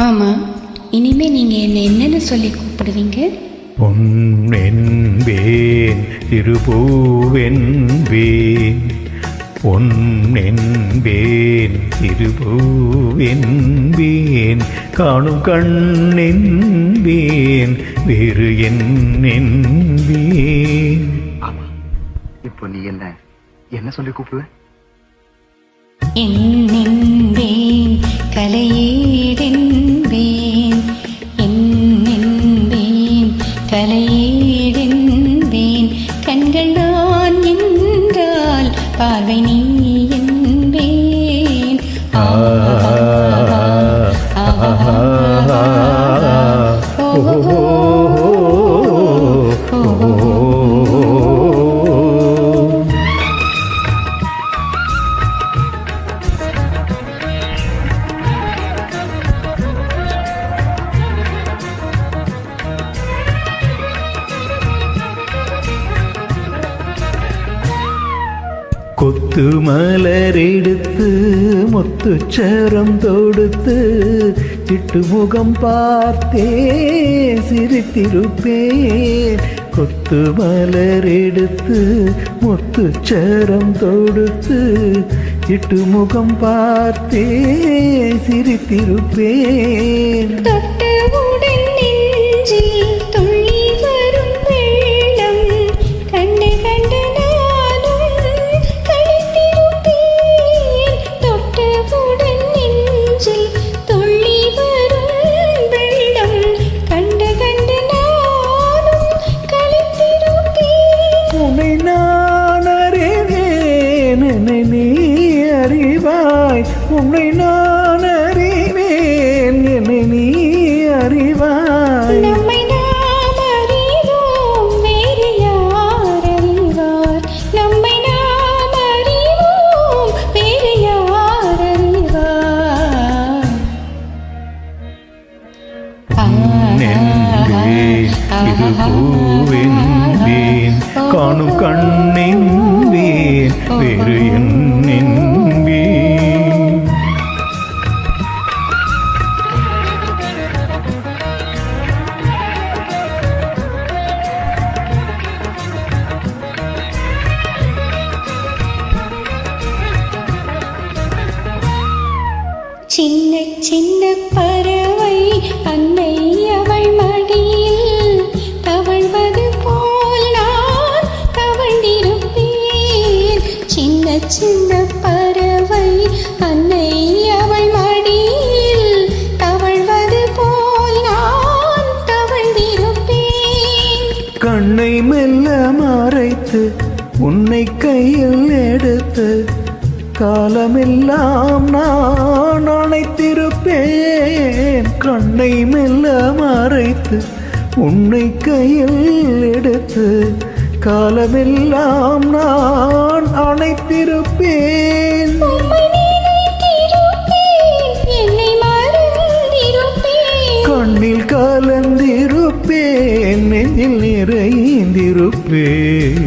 ஆமா, இனிமே நீங்க என்னன்னு சொல்லி கூப்பிடுவீங்க? பொன்னென்பேன் திருப்பூவென்பேன், பொன்னென்பேன் திருப்பூவென்பேன், காணும் கண்ணென்பேன் வேறு என்பேன். ஆமா, இப்போ நீ என்ன சொல்லி கூப்பிடுவ? என்னென்பேன் கலையேடென்பேன், என்னென்பேன் கலையேடென்பேன், கண்கள் நான் என்றால் பார்வை நீ என்பேன். கொத்து மலரெடுத்து முத்துச்சரம் தொடுத்து சிட்டுமுகம் பார்த்தே சிரித்திருப்பேன். கொத்து மலரெடுத்து முத்துச்சரம் தொடுத்து சிட்டுமுகம் பார்த்தே சிரித்திருப்பேன். உன்னை நான் அறிவேன், என்னை நீ அறிவாய். நம்மை நாம் அறிவோம், வேறு யார் அறிவார்? நம்மை நாம் அறிவோம், வேறு யார் அறிவார்? திருப்பூவென்பேன், காணும் கண்ணென்பேன் வேறு என்பேன். சின்ன சின்ன பறவை அன்னை அவள் மடியில் தவழ்வது போல் நான் தவழ்ந்திருப்பேன். சின்ன சின்ன பறவை அன்னை அவள் மடியில் தவழ்வது போல் நான் தவழ்ந்திருப்பேன். கண்ணை மெல்ல மறைத்து உன்னை கையில் எடுத்து காலமெல்லாம் நான் அணைத்திருப்பேன். கண்ணை மெல்ல மறைத்து உன்னை கையில் எடுத்து காலமெல்லாம் நான் அணைத்திருப்பேன். கண்ணில் கலந்திருப்பேன், நெஞ்சில் நிறைந்திருப்பேன்.